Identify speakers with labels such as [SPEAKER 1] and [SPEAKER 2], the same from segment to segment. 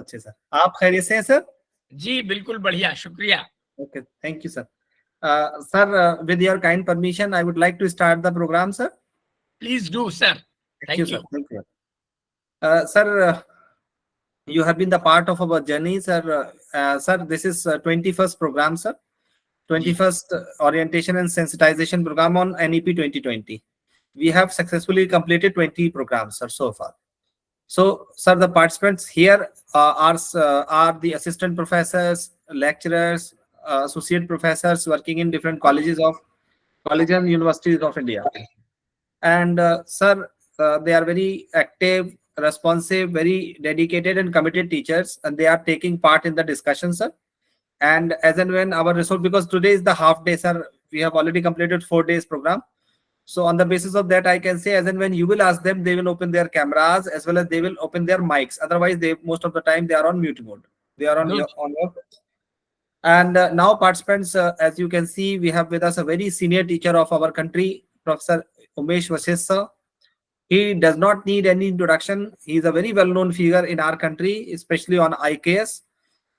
[SPEAKER 1] अच्छे सर, आप खैरियत से हैं सर?
[SPEAKER 2] जी बिल्कुल बढ़िया, शुक्रिया।
[SPEAKER 1] Okay, thank you sir. Sir, with your kind permission, I would like to start the program, sir.
[SPEAKER 2] Please do, sir.
[SPEAKER 1] Thank you,
[SPEAKER 2] Thank
[SPEAKER 1] sir.
[SPEAKER 2] you.
[SPEAKER 1] Thank you. Sir, you have been the part of our journey, sir. Sir, this is 21st program, sir. 21st Orientation and Sensitization Program on NEP 2020. We have successfully completed 20 programs, sir, so far. So, sir, the participants here are the assistant professors, lecturers, associate professors working in different colleges and universities of India. And sir, they are very active, responsive, very dedicated and committed teachers, and they are taking part in the discussion, sir. And as and when our resource, because today is the half day, sir, we have already completed 4 days program. So on the basis of that, I can say as and when you will ask them, they will open their cameras as well as they will open their mics. Otherwise, they most of the time they are on mute mode. They are on
[SPEAKER 2] Good.
[SPEAKER 1] your. And now participants, as you can see, we have with us a very senior teacher of our country, Professor Umesh Vashishtha. He does not need any introduction. He is a very well-known figure in our country, especially on IKS.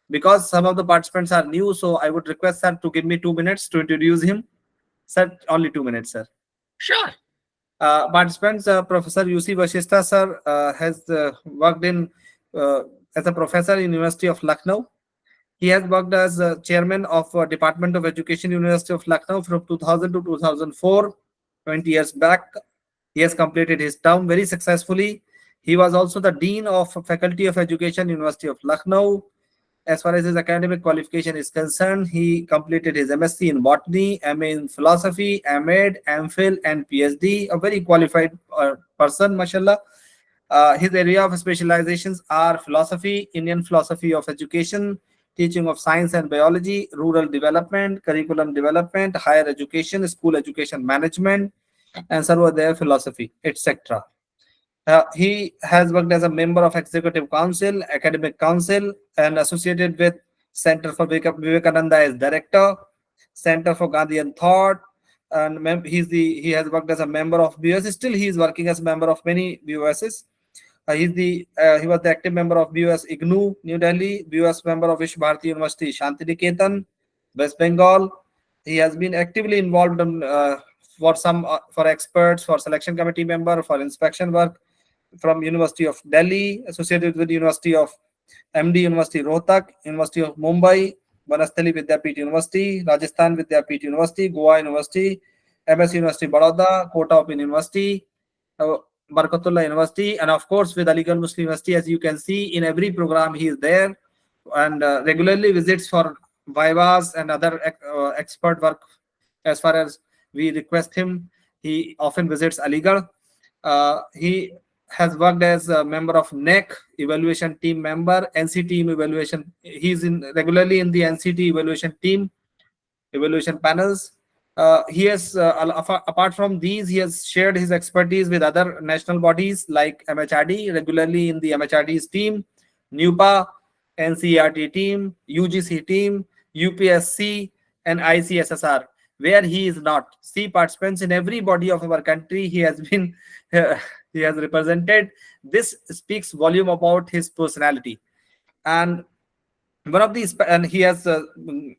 [SPEAKER 1] Because some of the participants are new, so I would request sir to give me 2 minutes to introduce him. Sir, only 2 minutes, sir.
[SPEAKER 2] Sure.
[SPEAKER 1] Participants, Professor UC Vashishtha sir has worked in as a professor in University of Lucknow. He has worked as chairman of Department of Education, University of Lucknow from 2000 to 2004, 20 years back. He has completed his term very successfully. He was also the Dean of Faculty of Education, University of Lucknow. As far as his academic qualification is concerned, he completed his MSc in Botany, MA in Philosophy, MAd, MPhil, and PhD. A very qualified person, mashallah. His area of specializations are philosophy, Indian philosophy of education, teaching of science and biology, rural development, curriculum development, higher education, school education management, and Sarvodaya philosophy, etc. He has worked as a member of Executive Council, Academic Council, and associated with Center for Vivekananda as director, Center for Gandhian Thought, and he has worked as a member of BUS. Still, he is working as a member of many BUSs. He was the active member of BUS IGNU, New Delhi, BUS member of Vishwa Bharati University, Shantiniketan, West Bengal. He has been actively involved in, for experts, for selection committee member, for inspection work from University of Delhi, associated with University of MD University Rohtak, University of Mumbai, Banastali Vidyapit University, Rajasthan Vidyapit University, Goa University, MS University Baroda, Kota Open University, Barkatullah University, and of course with Aligarh Muslim University. As you can see, in every program he is there and regularly visits for vivas and other expert work. As far as we request him, he often visits Aligarh. He has worked as a member of NEC evaluation team member, NC team evaluation. He's regularly in the NCT evaluation team, evaluation panels. He has, apart from these, he has shared his expertise with other national bodies like MHRD, regularly in the MHRD's team, NUPA, NCERT team, UGC team, UPSC, and ICSSR, where he is not. See, participants, in every body of our country, he has been, he has represented. This speaks volume about his personality. And one of these, and he has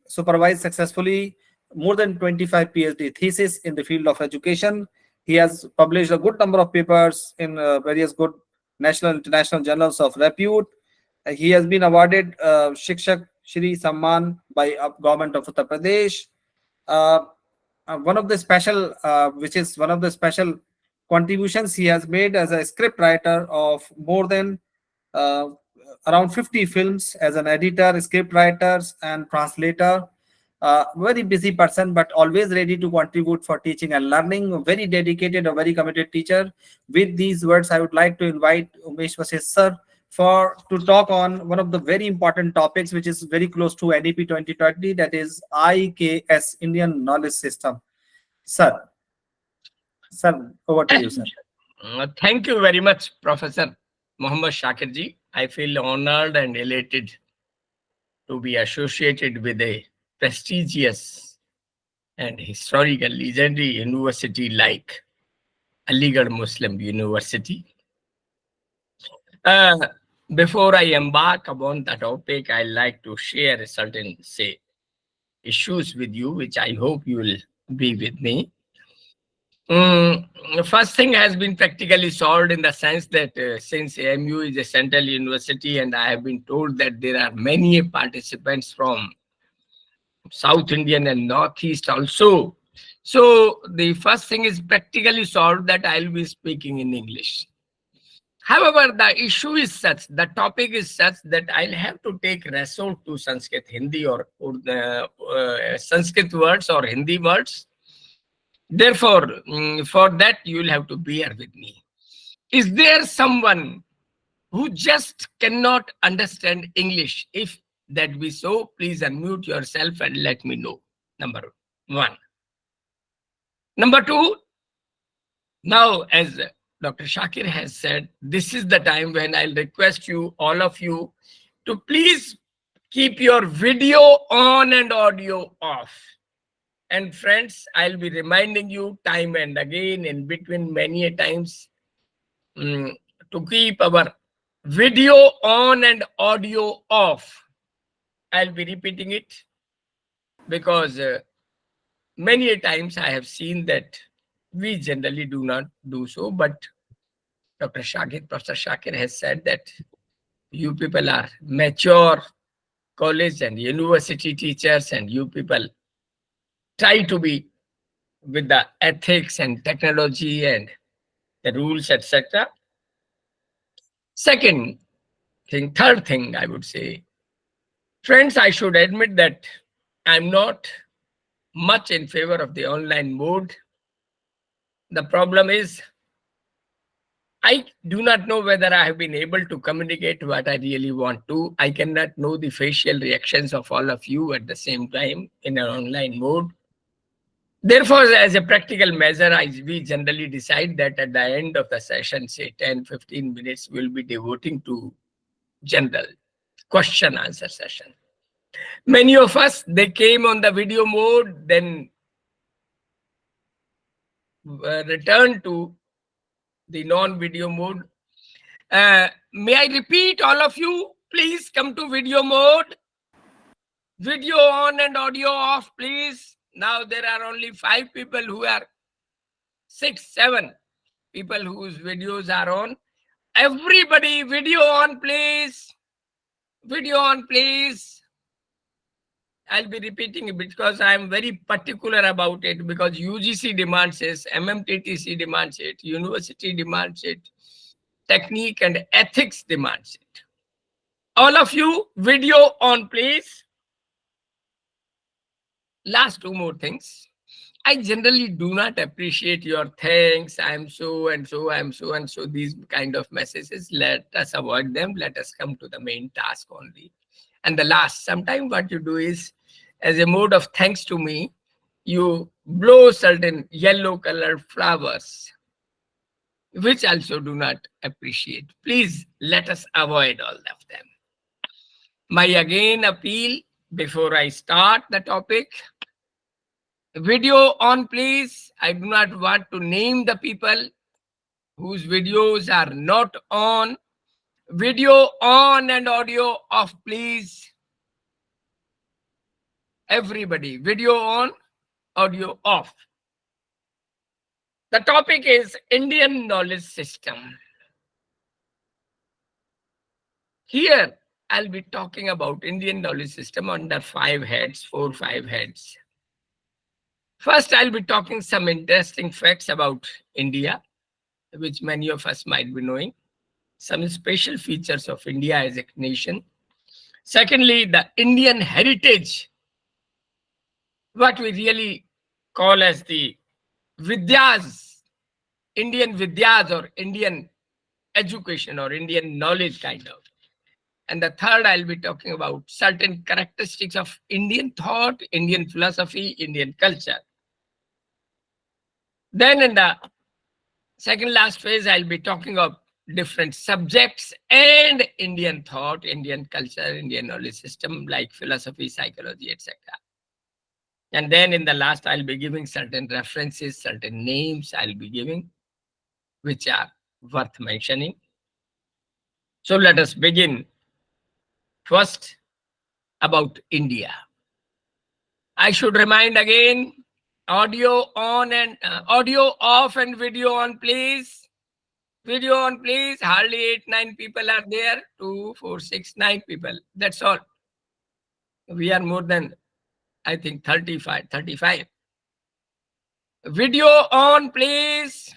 [SPEAKER 1] supervised successfully more than 25 PhD theses in the field of education. He has published a good number of papers in various good national and international journals of repute. He has been awarded Shikshak Shri Samman by government of Uttar Pradesh. One of the special, which is one of the special contributions he has made as a script writer of more than around 50 films as an editor, script writer, and translator. Very busy person, but always ready to contribute for teaching and learning. A very dedicated, a very committed teacher. With these words, I would like to invite Umesh Vashishtha sir to talk on one of the very important topics, which is very close to NEP 2020, that is IKS, Indian Knowledge System. Sir, over to you, sir.
[SPEAKER 2] Thank you very much, Professor Muhammad Shakir ji. I feel honored and elated to be associated with a prestigious and historical legendary university like Aligarh Muslim University. before I embark upon the topic, I like to share certain, say, issues with you, which I hope you will be with me. First thing has been practically solved in the sense that since AMU is a central university and I have been told that there are many participants from South Indian and Northeast also. So the first thing is practically solved that I'll be speaking in English. However, the issue is such, the topic is such that I'll have to take resort to Sanskrit, Hindi or Sanskrit words or Hindi words. Therefore, for that, you'll have to bear with me. Is there someone who just cannot understand English? If that be so, please unmute yourself and let me know. Number one. Number two, now, as Dr. Shakir has said, this is the time when I'll request you, all of you, to please keep your video on and audio off. And friends, I'll be reminding you time and again in between many a times to keep our video on and audio off. I'll be repeating it because many a times I have seen that we generally do not do so, but Dr. Shakir, Professor Shakir has said that you people are mature college and university teachers and you people try to be with the ethics and technology and the rules, etc. Second thing, third thing, I would say, friends, I should admit that I'm not much in favor of the online mode. The problem is, I do not know whether I have been able to communicate what I really want to. I cannot know the facial reactions of all of you at the same time in an online mode. Therefore, as a practical measure, we generally decide that at the end of the session, say 10-15 minutes, we'll be devoting to general question answer session. Many of us, they came on the video mode, then returned to the non-video mode. May I repeat, all of you, please come to video mode. Video on and audio off, please. Now there are only 5 people who are 6, 7 people whose videos are on. Everybody, video on, please. Video on, please. I'll be repeating it because I'm very particular about it because UGC demands it, MMTTC demands it, university demands it, technique and ethics demands it. All of you, video on, please. Last 2 more things. I generally do not appreciate your thanks. I'm so and so, I'm so and so. These kind of messages, let us avoid them. Let us come to the main task only. And the last, sometimes what you do is, as a mode of thanks to me, you blow certain yellow colored flowers, which also do not appreciate. Please let us avoid all of them. My again appeal before I start the topic, video on, please. I do not want to name the people whose videos are not on. Video on and audio off, please. Everybody, video on, audio off. The topic is Indian knowledge system. Here, I'll be talking about Indian knowledge system under 5 heads, 4, 5 heads. First, I'll be talking some interesting facts about India, which many of us might be knowing. Some special features of India as a nation. Secondly, the Indian heritage, what we really call as the Vidyas, Indian Vidyas or Indian education or Indian knowledge kind of. And the third, I'll be talking about certain characteristics of Indian thought, Indian philosophy, Indian culture. Then in the second last phase, I'll be talking of different subjects and Indian thought, Indian culture, Indian knowledge system like philosophy, psychology, etc. And then in the last, I'll be giving certain references, certain names I'll be giving, which are worth mentioning. So let us begin. First, about India. I should remind again, audio on and audio off and video on, please. Video on, please. Hardly 8, 9 people are there. 2, 4, 6, 9 people. That's all. We are more than, I think, 35. Video on, please.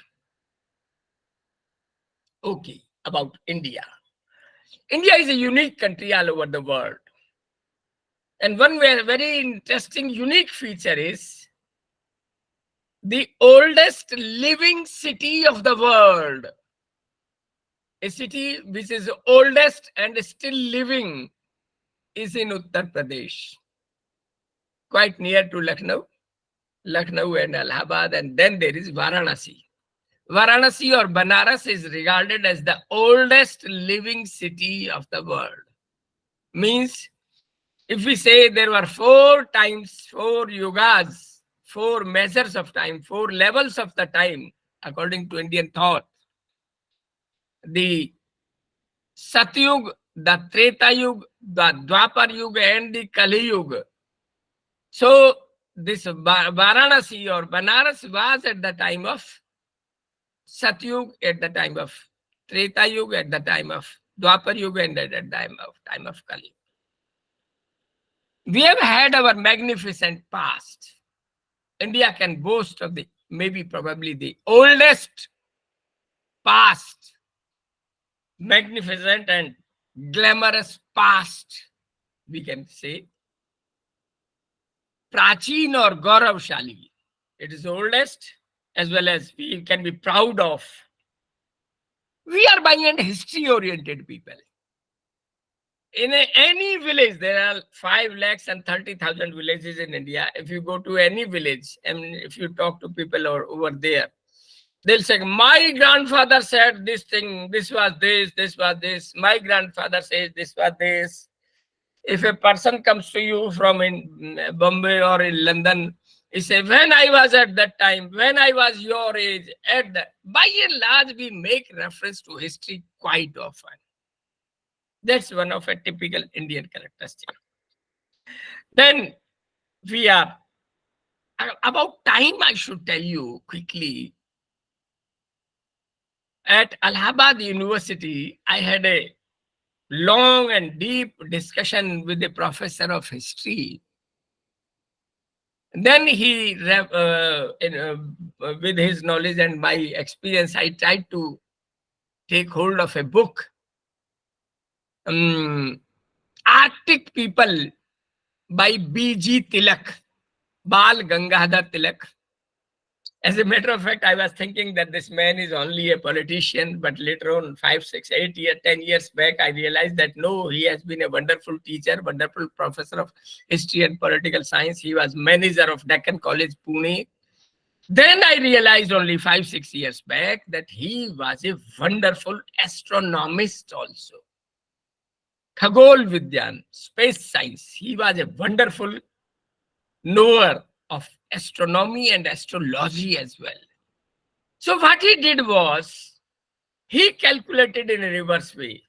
[SPEAKER 2] Okay, about India. India is a unique country all over the world. And one very interesting, unique feature is the oldest living city of the world. A city which is oldest and still living is in Uttar Pradesh, quite near to Lucknow and Allahabad, and then there is Varanasi. Varanasi or Banaras is regarded as the oldest living city of the world. Means, if we say there were 4 times, 4 yugas, 4 measures of time, 4 levels of the time, according to Indian thought, the Satyug, the Treta Yug, the Dwapar Yug, and the Kali Yug. So this Varanasi or Banaras was at the time of Satyug, at the time of Treta Yug, at the time of Dwapar Yug, and at the time of Kali. We have had our magnificent past. India can boast of the probably the oldest past, magnificent and glamorous past, we can say. Prachin or Gauravshali. It is oldest, as well as we can be proud of. We are by and history-oriented people. In any village, there are 5,30,000 villages in India. If you go to any village and if you talk to people over there, they'll say, my grandfather said this thing, this was this. My grandfather says this was this. If a person comes to you from in Bombay or in London, he says, when I was at that time, when I was your age, by and large, we make reference to history quite often. That's one of a typical Indian characteristic. Then we are, about time I should tell you quickly. At Allahabad University, I had a long and deep discussion with the professor of history. Then he, with his knowledge and my experience, I tried to take hold of a book, Arctic People by B.G. Tilak, Bal Gangadhar Tilak. As a matter of fact, I was thinking that this man is only a politician, but later on, 5, 6, 8 years, 10 years back, I realized that no, he has been a wonderful teacher, wonderful professor of history and political science. He was manager of Deccan College, Pune. Then I realized only 5, 6 years back that he was a wonderful astronomist also. Khagol Vidyan, space science. He was a wonderful knower of astronomy and astrology as well. So what he did was, he calculated in a reverse way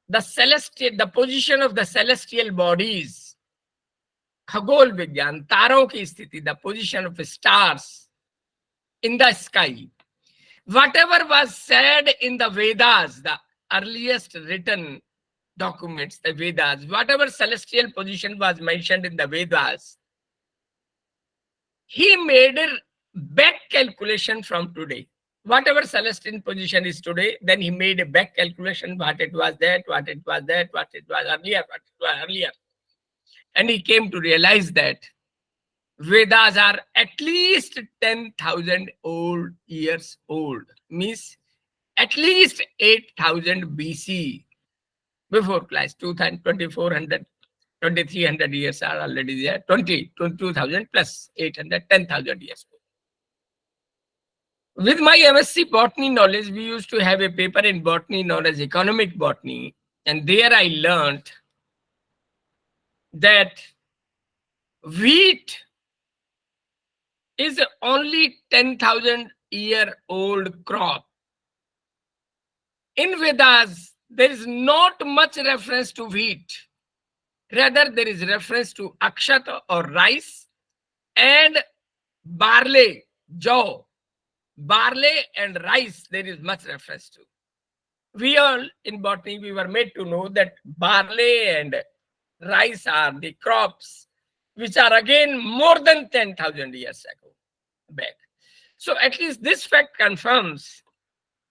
[SPEAKER 2] the position of the celestial bodies, Khagol Vigyan, Taron ki sthiti, the position of stars in the sky. Whatever was said in the Vedas, the earliest written documents, the Vedas, whatever celestial position was mentioned in the Vedas, he made a back calculation from today. Whatever celestial position is today, then he made a back calculation, what it was earlier. And he came to realize that Vedas are at least 10,000 years old, means at least 8,000 BC, before Christ. 2,400, 2,300 years are already there, 2,000 plus 800, 10,000 years old. With my MSc botany knowledge, we used to have a paper in botany known as economic botany, and there I learned that wheat is only 10,000 year old crop. In Vedas, there is not much reference to wheat. Rather, there is reference to akshat or rice and barley, jaw. Barley and rice, there is much reference to. We all in botany, we were made to know that barley and rice are the crops which are again more than 10,000 years ago back. So at least this fact confirms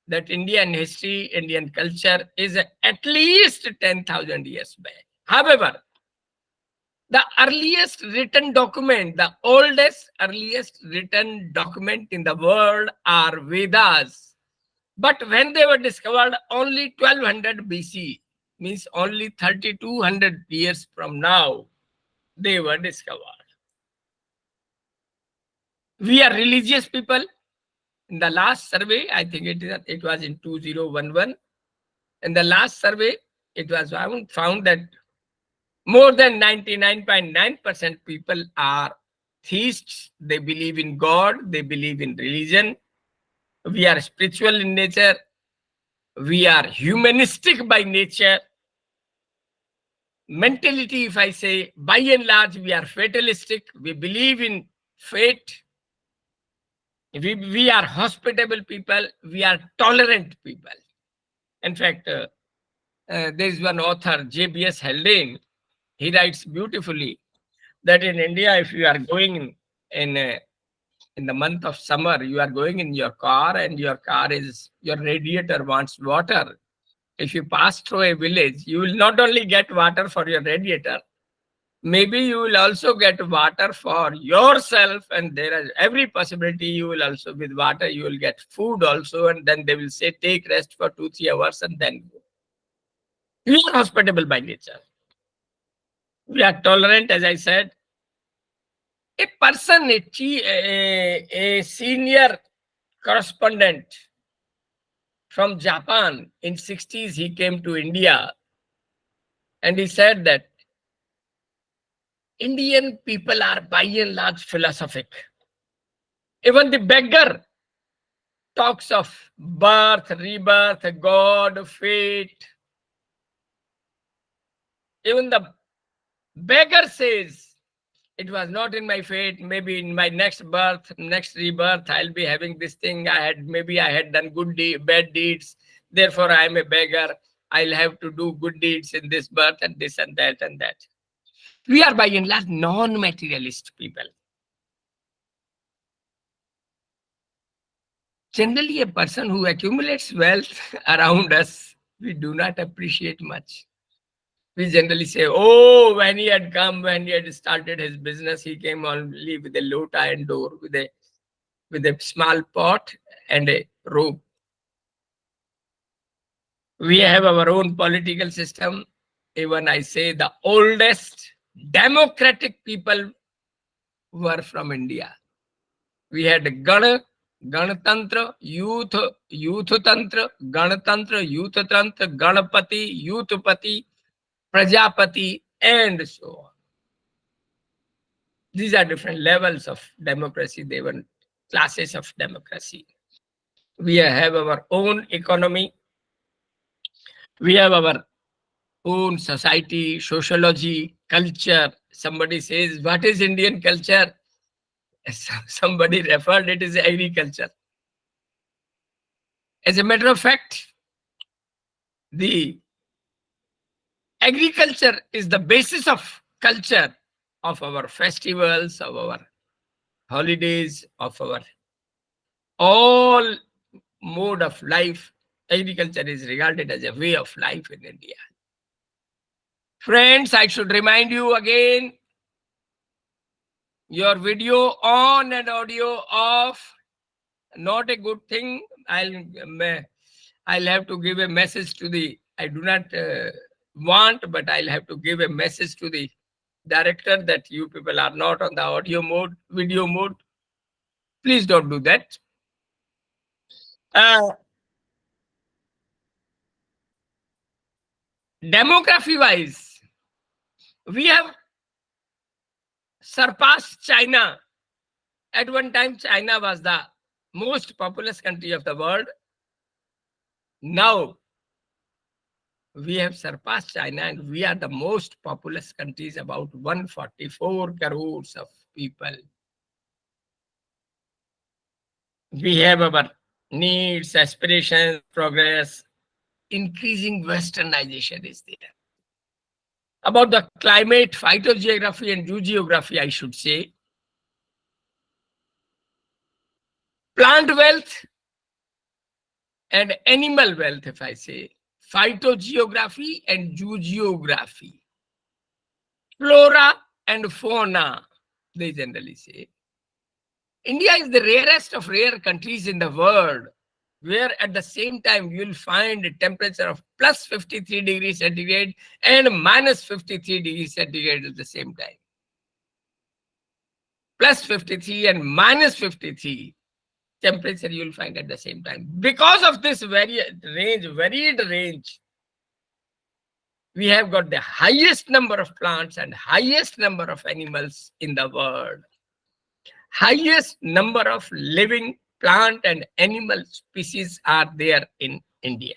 [SPEAKER 2] that Indian history, Indian culture is at least 10,000 years back. However, the earliest written document, the oldest, earliest written document in the world are Vedas. But when they were discovered, only 1200 BC, means only 3200 years from now, they were discovered. We are religious people. In the last survey, I think it was in 2011. In the last survey, it was found that more than 99.9% people are theists. They believe in God. They believe in religion. We are spiritual in nature. We are humanistic by nature. Mentality, if I say, by and large, we are fatalistic. We believe in fate. We are hospitable people. We are tolerant people. In fact, there is one author, J.B.S. Haldane. He writes beautifully that in India, if you are going in the month of summer, you are going in your car and your radiator wants water. If you pass through a village, you will not only get water for your radiator, maybe you will also get water for yourself, and there is every possibility you will also, with water, you will get food also, and then they will say, take rest for 2-3 hours and then go. We are hospitable by nature. We are tolerant, as I said. A person, a senior correspondent from Japan in 60s, he came to India and he said that Indian people are by and large philosophic. Even the beggar talks of birth, rebirth, God, fate. Even the beggar says, it was not in my fate, maybe in my next birth, next rebirth, I'll be having this thing. Maybe I had done bad deeds, therefore I am a beggar. I'll have to do good deeds in this birth and this and that and that. We are by and large non-materialist people. Generally, a person who accumulates wealth around us, we do not appreciate much. We generally say, oh, when he had started his business, he came only with a low iron door, with a small pot and a rope. We have our own political system. Even I say the oldest democratic people were from India. We had Ganatantra, Youthtantra, Ganatantra, Youthtantra, Ganapati, Youthpati, Prajapati, and so on. These are different levels of democracy. They were classes of democracy. We have our own economy. We have our own society, sociology, culture. Somebody says, what is Indian culture? Somebody referred it is agriculture. As a matter of fact, the agriculture is the basis of culture, of our festivals, of our holidays, of our all mode of life. Agriculture is regarded as a way of life in India. Friends, I should remind you again, your video on and audio off, not a good thing. I'll have to give a message to the, I do not want, but I'll have to give a message to the director that you people are not on the audio mode, video mode. Please don't do that. Demography wise, we have surpassed China. At one time, China was the most populous country of the world. Now, We have surpassed China, and we are the most populous countries, about 144 crores of people. We have our needs, aspirations, progress. Increasing westernization is there. About the climate, phytogeography, and zoogeography, I should say. Plant wealth and animal wealth, if I say. Phytogeography and zoogeography. Flora and fauna, they generally say. India is the rarest of rare countries in the world, where at the same time you will find a temperature of plus 53 degrees centigrade and minus 53 degrees centigrade at the same time. Plus 53 and minus 53 temperature you will find at the same time. Because of this varied range, we have got the highest number of plants and highest number of animals in the world. Highest number of living plant and animal species are there in India.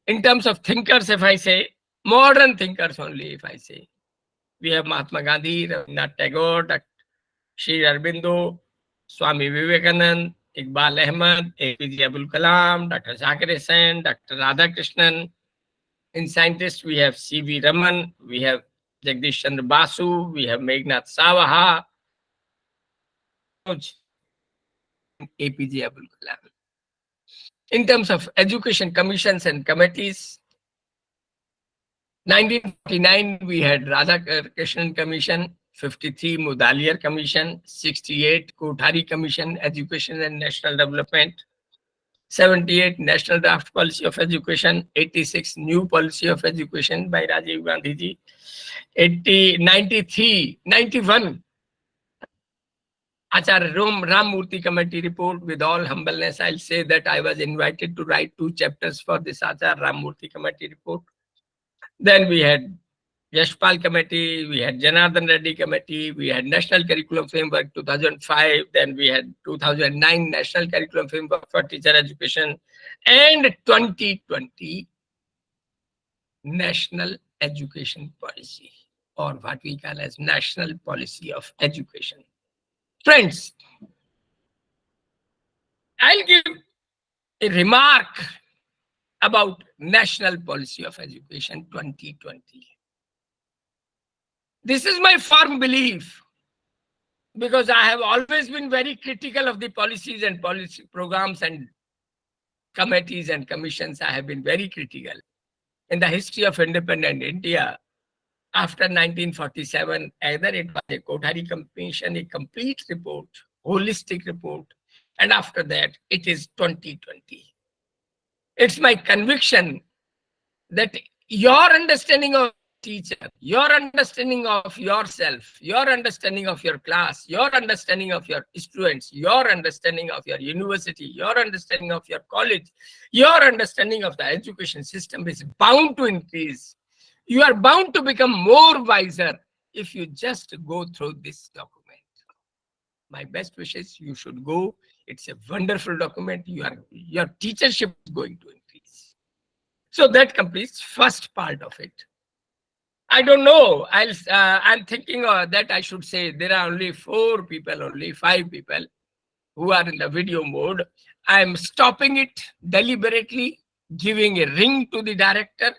[SPEAKER 2] In terms of thinkers, if I say, modern thinkers only, if I say, we have Mahatma Gandhi, Rabindranath Tagore, Dr. Sri Aurobindo, Swami Vivekanand, Iqbal Ahmad, APJ Abdul Kalam, Dr. Zakir Hussain, Dr. Radhakrishnan. In scientists, we have C.V. Raman, we have Jagdish Chandra Basu, we have Meghnad Sawaha, APJ Abdul Kalam. In terms of education commissions and committees, 1949 we had Radhakrishnan Commission, 53 Mudaliar Commission, 68 Kothari Commission, Education and National Development, 78 National Draft Policy of Education, 86 New Policy of Education by Rajiv Gandhi ji, 91 Acharya Ram Murthy Committee report. With all humbleness, I'll say that I was invited to write 2 chapters for this Acharya Ram Murthy Committee report. Then we had Yashpal Committee, we had Janardhan Reddy Committee, we had National Curriculum Framework 2005, then we had 2009 National Curriculum Framework for Teacher Education, and 2020 National Education Policy, or what we call as National Policy of Education. Friends, I'll give a remark about National Policy of Education 2020. This is my firm belief, because I have always been very critical of the policies and policy programs and committees and commissions. I have been very critical. In the history of independent India, after 1947, either it was a Kothari Commission, a complete report, holistic report, and after that, it is 2020. It's my conviction that your understanding of teacher, your understanding of yourself, your understanding of your class, your understanding of your students, your understanding of your university, your understanding of your college, your understanding of the education system is bound to increase. You are bound to become more wiser if you just go through this document. My best wishes, you should go. It's a wonderful document. Your teachership is going to increase. So that completes first part of it. I don't know. I'm thinking that I should say there are only 4 people, only 5 people who are in the video mode. I'm stopping it deliberately, giving a ring to the director,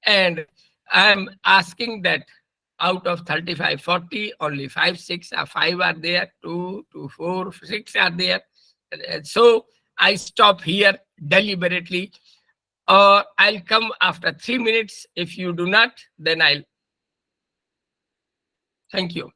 [SPEAKER 2] and I'm asking that out of 35, 40, only 5 are there, 2, 4, 6 are there. So I stop here deliberately, or I'll come after 3 minutes. If you do not, then I'll. Thank you.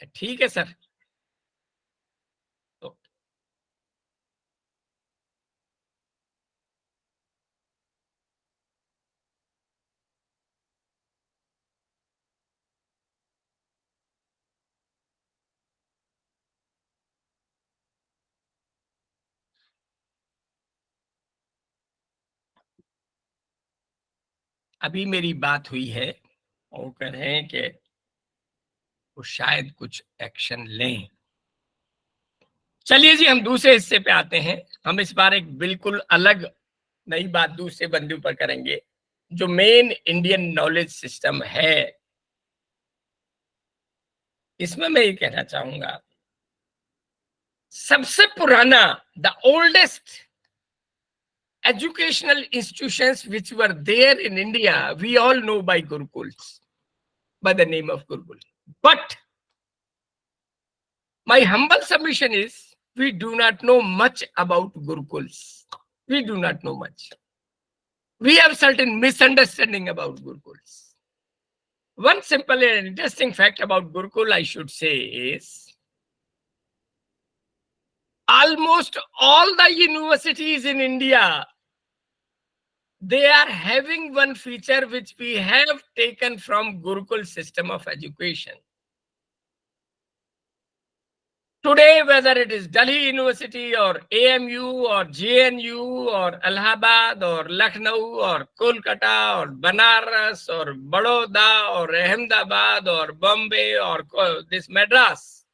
[SPEAKER 2] ठीक है sir. तो अभी मेरी बात हुई है और कह रहे हैं कि वो शायद कुछ एक्शन लें। चलिए जी, हम दूसरे हिस्से पे आते हैं। हम इस बार एक बिल्कुल अलग नई बात दूसरे बंदे पर करेंगे। जो मेन इंडियन नॉलेज सिस्टम है, इसमें मैं ये कहना चाहूंगा, सबसे पुराना, the oldest educational institutions which were there in India, we all know by Gurukuls, by the name of Gurukul. But my humble submission is, we do not know much about Gurukuls. We do not know much. We have certain misunderstanding about Gurukuls. One simple and interesting fact about Gurukul, I should say, is almost all the universities in India, they are having one feature which we have taken from Gurukul system of education. Today, whether it is Delhi University or AMU or JNU or Allahabad or Lucknow or Kolkata or Banaras or Baroda or Ahmedabad or Bombay or this Madras,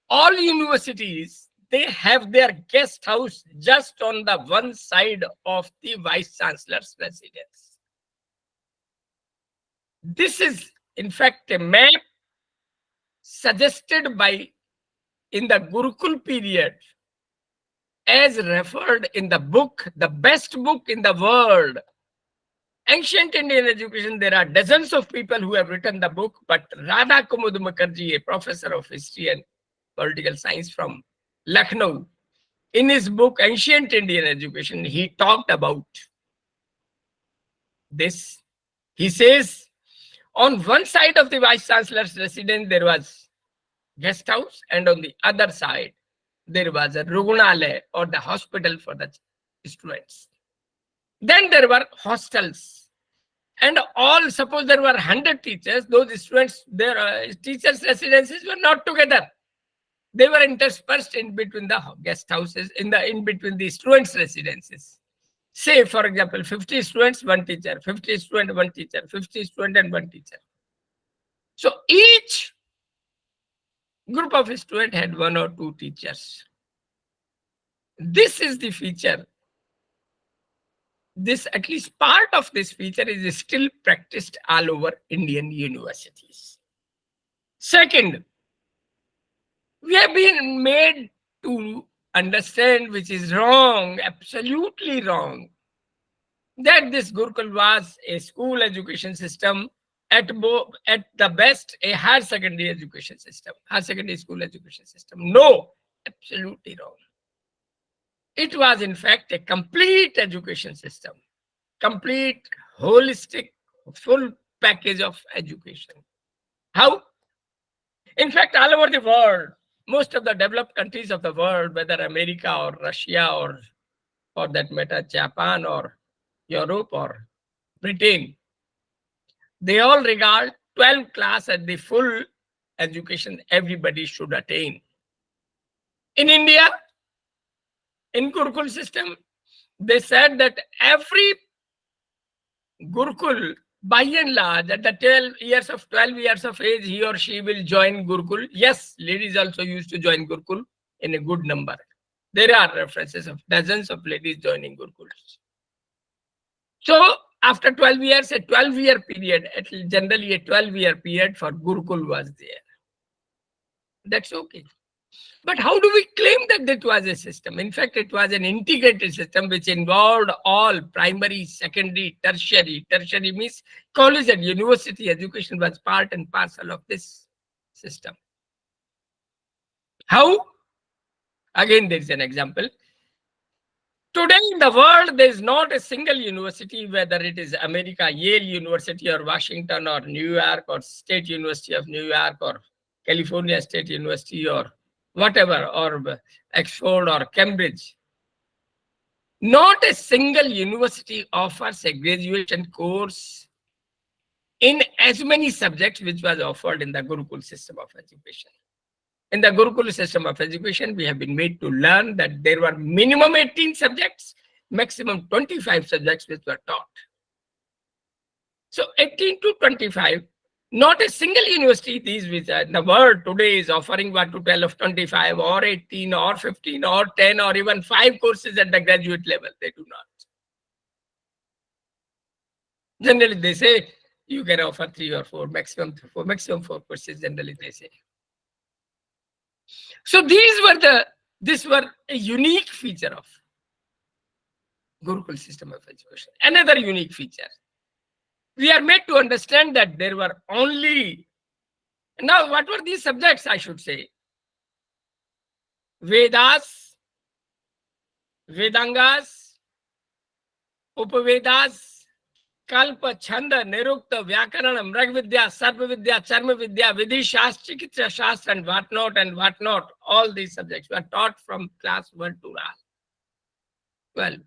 [SPEAKER 2] all universities, they have their guest house just on the one side of the Vice Chancellor's residence. This is, in fact, a map suggested by, in the Gurukul period, as referred in the book, the best book in the world, Ancient Indian Education. There are dozens of people who have written the book, but Radha Kumud Mukherjee, a professor of history and political science from Lucknow, in his book Ancient Indian Education, he talked about this. He says, on one side of the Vice Chancellor's residence, there was guest house, and on the other side, there was a Rugunalaya, or the hospital for the students. Then there were hostels. And all, suppose there were 100 teachers, those students, their teachers' residences were not together. They were interspersed in between the guest houses, in between the students' residences. Say, for example, 50 students, one teacher, 50 students, one teacher, 50 students and one teacher. So each group of students had one or two teachers. This is the feature. This, at least part of this feature, is still practiced all over Indian universities. Second, we have been made to understand, which is wrong, absolutely wrong, that this Gurukul was a school education system, at the best a higher secondary education system, higher secondary school education system. No, absolutely wrong. It was, in fact, a complete education system, complete, holistic, full package of education. How? In fact, all over the world, most of the developed countries of the world, whether America or Russia or for that matter, Japan or Europe or Britain, they all regard 12th class as the full education everybody should attain. In India, in Gurukul system, they said that every Gurukul, by and large, at the 12 years of age, he or she will join Gurukul. Yes, ladies also used to join Gurukul in a good number. There are references of dozens of ladies joining Gurukuls. So after 12 years, a 12-year period, generally a 12-year period for Gurukul was there. That's okay. But how do we claim that it was a system? In fact, it was an integrated system which involved all primary, secondary, tertiary. Tertiary means college and university education was part and parcel of this system. How? Again, there is an example. Today in the world, there is not a single university, whether it is America, Yale University or Washington or New York or State University of New York or California State University or whatever, or Oxford or Cambridge. Not a single university offers a graduation course in as many subjects which was offered in the Gurukul system of education. In the Gurukul system of education, we have been made to learn that there were minimum 18 subjects, maximum 25 subjects which were taught. So 18 to 25, not a single university these which are in the world today is offering what to tell of 25 or 18 or 15 or 10 or even 5 courses at the graduate level. They do not. Generally, they say you can offer 3 or 4, maximum 4 courses, generally they say. So these were a unique feature of Gurukul system of education. Another unique feature. We are made to understand that there were only, now what were these subjects, I should say? Vedas, Vedangas, Upavedas, Kalpa, Chanda, Nirukta, Vyakaranam, Ragvidya, Sarvavidya, Charmavidya, Vidhi, Shastra, Chikitsa, Shastra, and whatnot. All these subjects were taught from class 1 to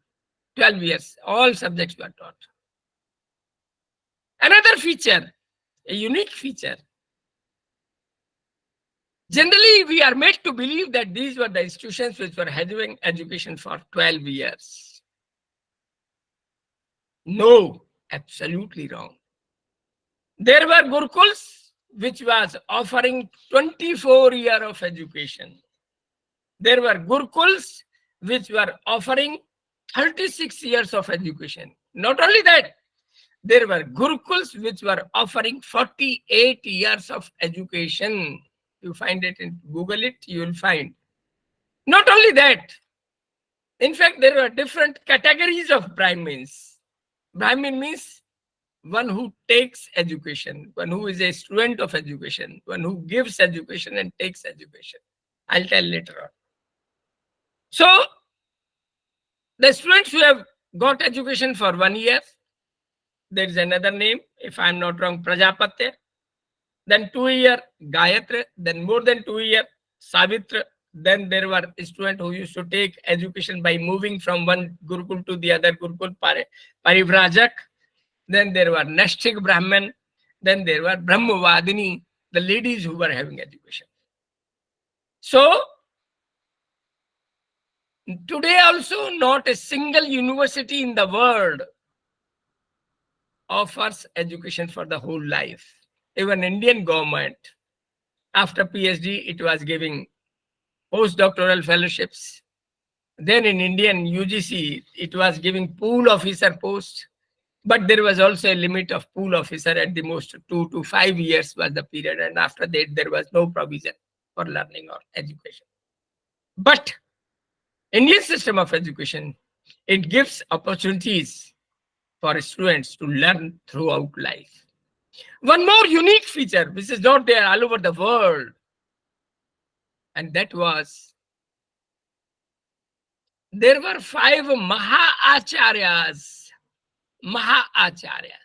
[SPEAKER 2] 12 years. All subjects were taught. Another feature, a unique feature. Generally, we are made to believe that these were the institutions which were having education for 12 years. No, absolutely wrong. There were Gurukuls which was offering 24 years of education. There were Gurukuls which were offering 36 years of education. Not only that, there were Gurukuls which were offering 48 years of education. You find it in Google it, you will find. Not only that, in fact, there were different categories of Brahmins. Brahmin means one who takes education, one who is a student of education, one who gives education and takes education. I'll tell later on. So, the students who have got education for 1 year, there is another name, if I'm not wrong, Prajapatya. Then 2 year, Gayatra. Then more than 2 year, Savitra. Then there were students who used to take education by moving from one Gurukul to the other Gurukul, Parivrajak. Then there were Nashtik Brahman. Then there were Brahmavadini, the ladies who were having education. So, today also not a single university in the world offers education for the whole life. Even Indian government, after PhD, it was giving postdoctoral fellowships. Then in Indian UGC, it was giving pool officer post. But there was also a limit of pool officer at the most 2 to 5 years was the period. And after that, there was no provision for learning or education. But Indian system of education, it gives opportunities for students to learn throughout life. One more unique feature, which is not there all over the world, and that was, there were 5 Maha-Acharyas. Maha-Acharya.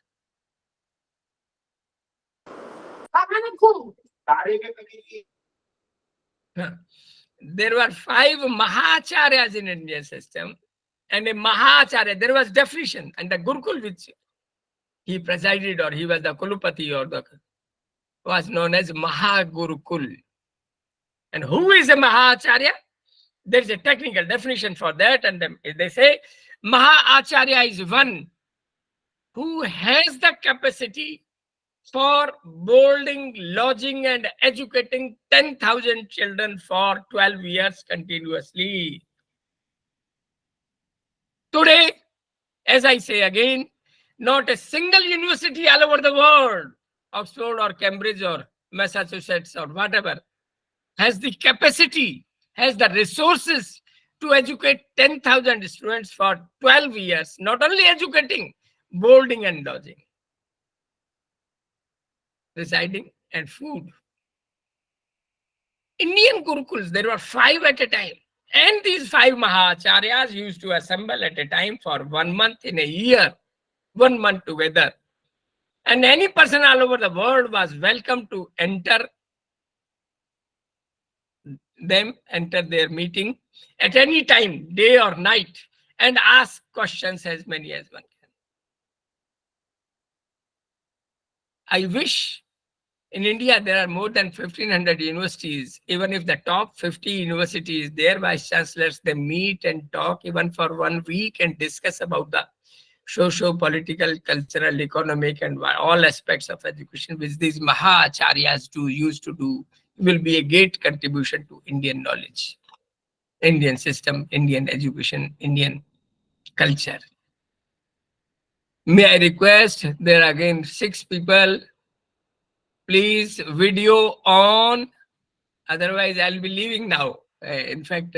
[SPEAKER 2] There were 5 Maha-Acharyas in Indian system, and a Maha-Acharya, there was definition, and the Gurukul which he presided, or he was the Kulupati, or the was known as Mahagurukul. And who is a Maha-Acharya? There's a technical definition for that, and they say Maha-Acharya is one who has the capacity for boarding, lodging, and educating 10,000 children for 12 years continuously. Today, as I say again, not a single university all over the world, Oxford or Cambridge or Massachusetts or whatever, has the capacity, has the resources to educate 10,000 students for 12 years, not only educating, boarding and lodging, residing and food. Indian Gurukuls, there were 5 at a time. And these 5 Mahacharyas used to assemble at a time for 1 month in a year, 1 month together. And any person all over the world was welcome to enter them enter their meeting at any time, day or night, and ask questions as many as one can. I wish in India there are more than 1,500 universities. Even if the top 50 universities, their vice chancellors, they meet and talk even for 1 week and discuss about the socio-political, cultural, economic, and all aspects of education, which these Mahacharyas used to do, will be a great contribution to Indian knowledge, Indian system, Indian education, Indian culture. May I request, there are again 6 people, please video on, otherwise I'll be leaving now. In fact,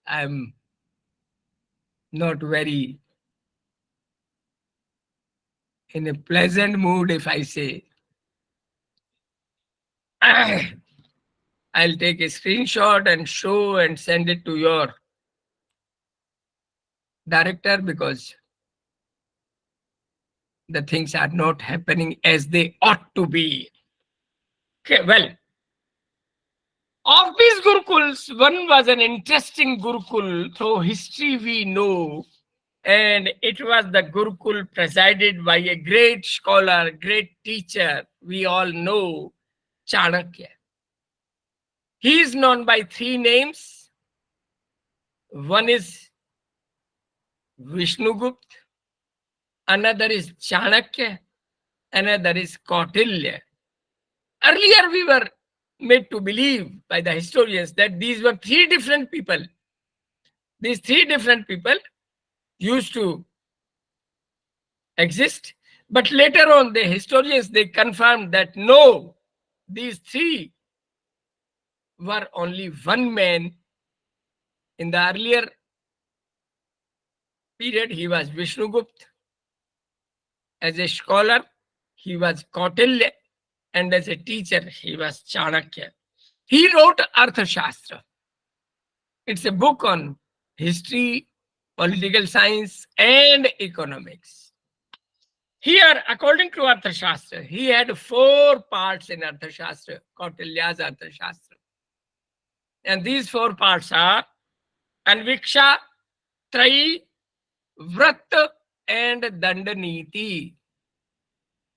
[SPEAKER 2] I'm not very in a pleasant mood if I say. I'll take a screenshot and show and send it to your director, because the things are not happening as they ought to be. Okay, well, of these Gurukuls, one was an interesting Gurukul. Through history we know, and it was the Gurukul presided by a great scholar, great teacher, we all know, Chanakya. He is known by 3 names. One is Vishnugupta, another is Chanakya, another is Kautilya. Earlier we were made to believe by the historians that these were 3 different people. These 3 different people used to exist, but later on the historians, they confirmed that no, these 3 were only one man. In the earlier period, he was Vishnugupta. As a scholar, he was Kautilya, and as a teacher, he was Chanakya. He wrote Arthashastra. It's a book on history, political science, and economics. Here, according to Arthashastra, he had 4 parts in Arthashastra, Kautilya's Arthashastra. And these 4 parts are Anviksha, Trai, Vrat, and Dandaniti.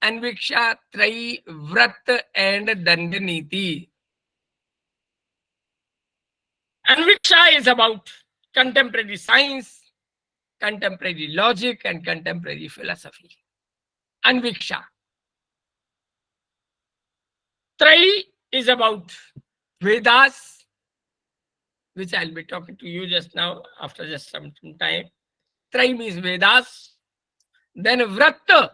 [SPEAKER 2] Anviksha, Trai, Vrat, and Dandaniti. Anviksha is about contemporary science, contemporary logic, and contemporary philosophy. Anviksha. Trai is about Vedas, which I'll be talking to you just now after just some time. Trai means Vedas. Then Vrat.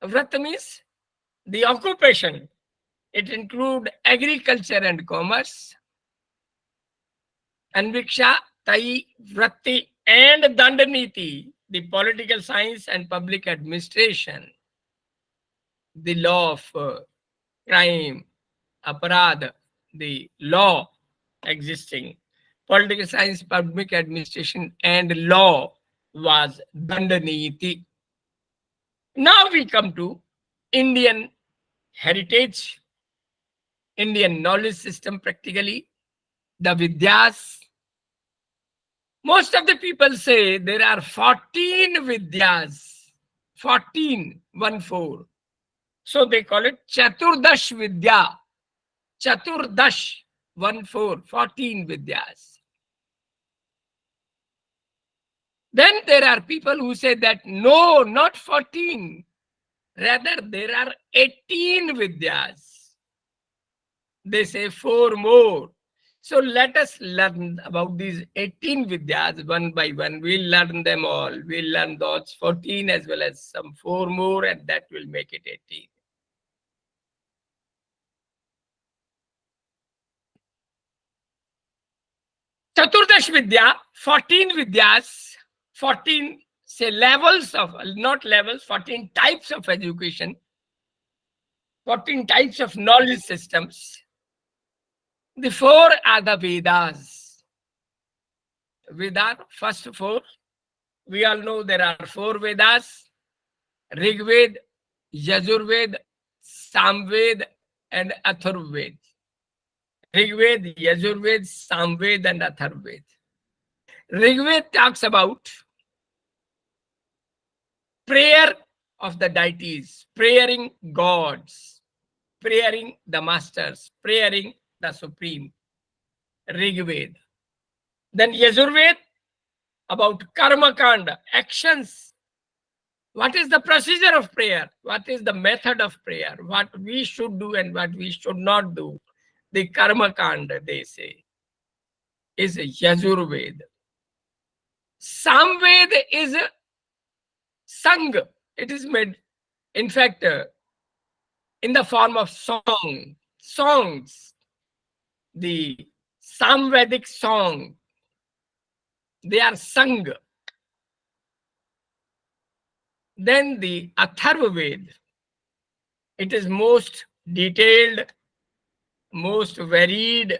[SPEAKER 2] Vrat means the occupation. It includes agriculture and commerce. Anviksha, Tai, Vratti, and Dandaniti, the political science and public administration. The law of crime, aparad, the law existing. Political science, public administration, and law was Dandaniti. Now we come to Indian heritage, Indian knowledge system practically, the Vidyas. Most of the people say there are 14 Vidyas, 14, 1-4. So they call it Chaturdash Vidya, Chaturdash, 1-4, 14 Vidyas. Then there are people who say that no, not 14. Rather, there are 18 Vidyas. They say 4 more. So let us learn about these 18 Vidyas one by one. We'll learn them all. We'll learn those 14 as well as some 4 more, and that will make it 18. Chaturdash Vidya, 14 Vidyas, 14 say levels of, not levels, 14 types of education, 14 types of knowledge systems. The 4 are the Vedas. Veda, first 4. We all know there are 4 Vedas: Rigved, Yajurved, Samved, and Atharvaved. Rigved, Yajurved, Samved, and Atharved. Rigved talks about prayer of the deities, praying gods, praying the masters, praying the supreme. Rigved. Then Yajurved about karma kanda, actions. What is the procedure of prayer? What is the method of prayer? What we should do and what we should not do. The karma kanda, they say, is Yajurved. Samved is sung. It is made, in fact, in the form of songs. The Samvedic song, they are sung. Then the Atharvaved, it is most detailed, most varied,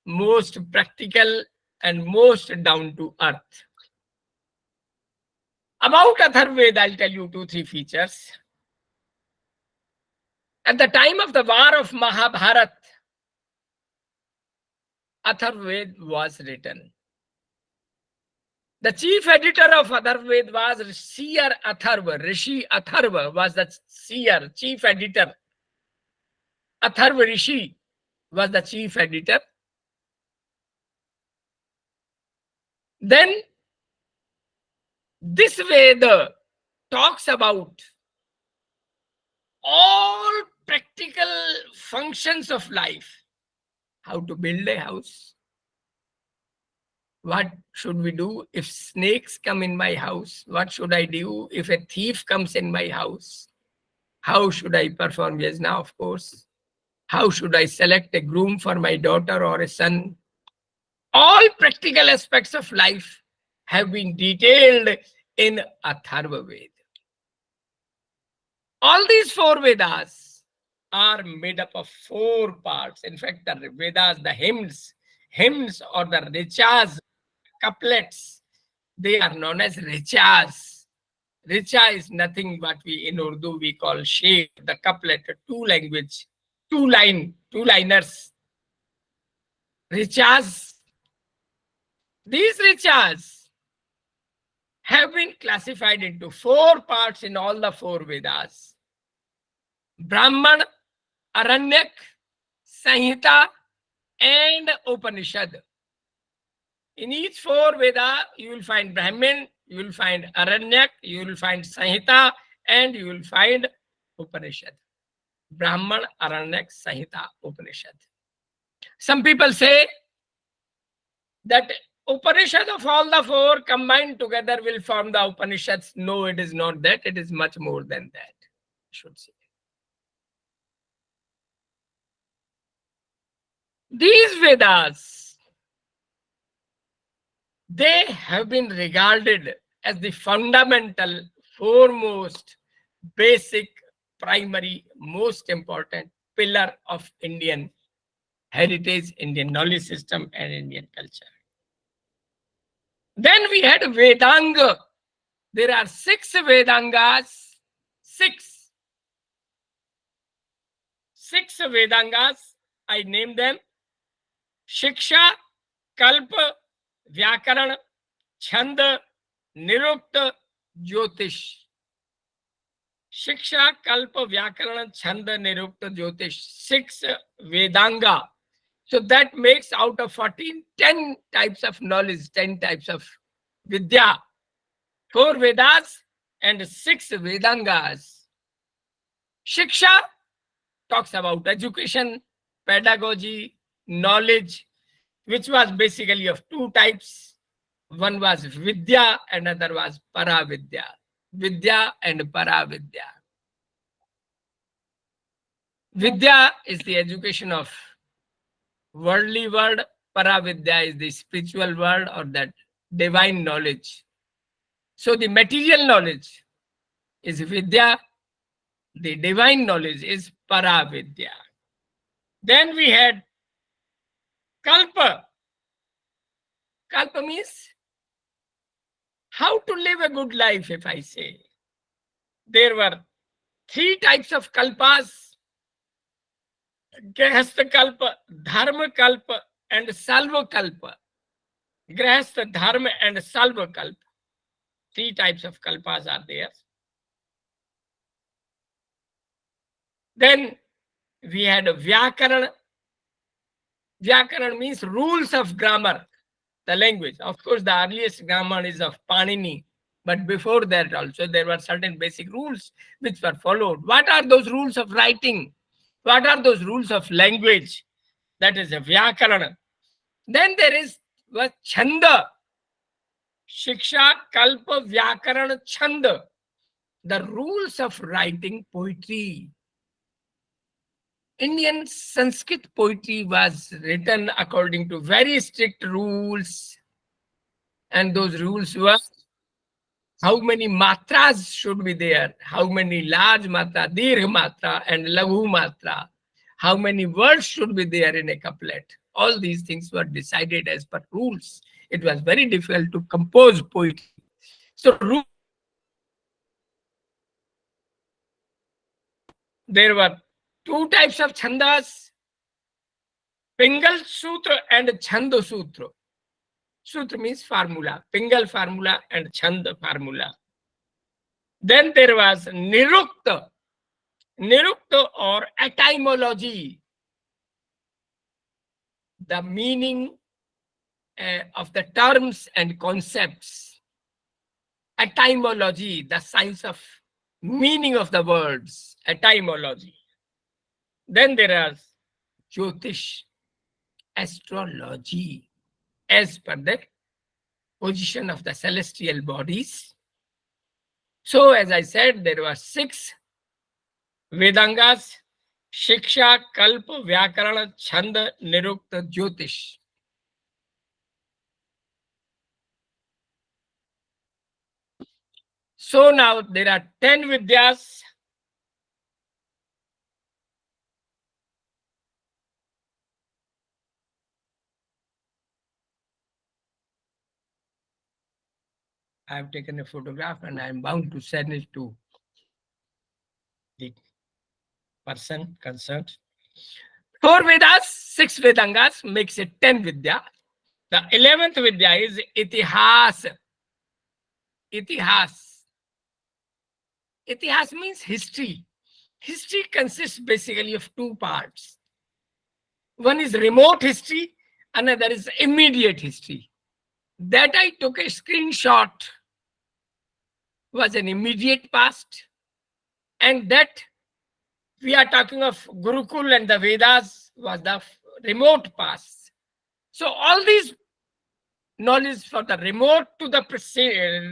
[SPEAKER 2] most practical, and most down to earth. About Atharvaved, I'll tell you 2-3 features. At the time of the war of Mahabharat, Atharvaved was written. The chief editor of Atharvaved was seer Atharva. Rishi Atharva was the seer, chief editor. Atharva Rishi was the chief editor. Then this Veda talks about all practical functions of life. How to build a house. What should we do if snakes come in my house? What should I do if a thief comes in my house? How should I perform yajna, of course? How should I select a groom for my daughter or a son? All practical aspects of life have been detailed in Atharva Veda. All these 4 Vedas are made up of 4 parts. In fact, the Vedas, the hymns or the richas, couplets, they are known as richas. Richa is nothing but in Urdu we call sher, the couplet, 2-liners. Richas. These richas have been classified into 4 parts in all the 4 Vedas. Brahman, Aranyak, Sanhita, and Upanishad. In each 4 Veda, you will find Brahman, you will find Aranyak, you will find Sanhita, and you will find Upanishad. Brahman, Aranyak, Sanhita, Upanishad. Some people say that Upanishad of all the 4 combined together will form the Upanishads. No, it is not that. It is much more than that, I should say. These Vedas, they have been regarded as the fundamental, foremost, basic, primary, most important pillar of Indian heritage, Indian knowledge system, and Indian culture. Then we had Vedanga. There are 6 Vedangas. 6 Vedangas. I name them: Shiksha, Kalpa, Vyakaran, Chanda, Nirukta, Jyotish. Shiksha, Kalpa, Vyakaran, Chanda, Nirukta, Jyotish. 6 Vedanga. So that makes out of 14, 10 types of knowledge, 10 types of Vidya. 4 Vedas and 6 Vedangas. Shiksha talks about education, pedagogy, knowledge, which was basically of 2 types. One was Vidya and another was Paravidya. Vidya and Paravidya. Vidya is the education of worldly world. Paravidya is the spiritual world or that divine knowledge. So the material knowledge is Vidya. The divine knowledge is Paravidya. Then we had Kalpa. Kalpa means how to live a good life, if I say. There were 3 types of kalpas. Grahastha Kalpa, Dharma Kalpa, and Salva Kalpa. Grahastha, Dharma, and Salva Kalpa. Three types of kalpas are there. Then we had Vyakaran. Vyakaran means rules of grammar, the language. Of course, the earliest grammar is of Panini, but before that also there were certain basic rules which were followed. What are those rules of writing? What are those rules of language? That is a Vyakarana. Then there is Chanda. Shiksha, Kalpa, Vyakarana, Chanda. The rules of writing poetry. Indian Sanskrit poetry was written according to very strict rules. And those rules were how many matras should be there, how many large matra, dirgha matra, and laghu matra, how many words should be there in a couplet. All these things were decided as per rules. It was very difficult to compose poetry. So there were two types of chandas, Pingal Sutra and Chanda Sutra. Sutra means formula, Pingal formula and Chanda formula. Then there was Nirukta. Nirukta or etymology, the meaning of the terms and concepts. Etymology, the science of meaning of the words, etymology. Then there is Jyotish, astrology, as per the position of the celestial bodies. So, as I said, there were 6 Vedangas: Shiksha, Kalpa, Vyakarana, Chanda, Nirukta, Jyotish. So now there are 10 Vidyas. I have taken a photograph and I am bound to send it to the person concerned. 4 Vedas, 6 Vedangas makes it 10 Vidya. The 11th Vidya is Itihas. Itihas. Itihas means history. History consists basically of 2 parts. One is remote history, another is immediate history. That I took a screenshot was an immediate past, and that we are talking of Gurukul and the Vedas was the remote past. So all these knowledge for the remote to the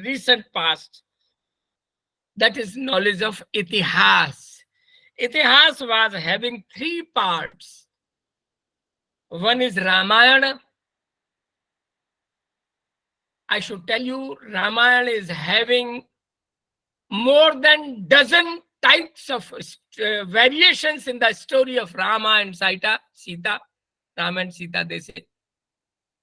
[SPEAKER 2] recent past, that is knowledge of Itihas. Itihas was having 3 parts. One is Ramayana. I should tell you, Ramayana is having more than dozen types of variations in the story of Rama and Sita. Rama and Sita, they say.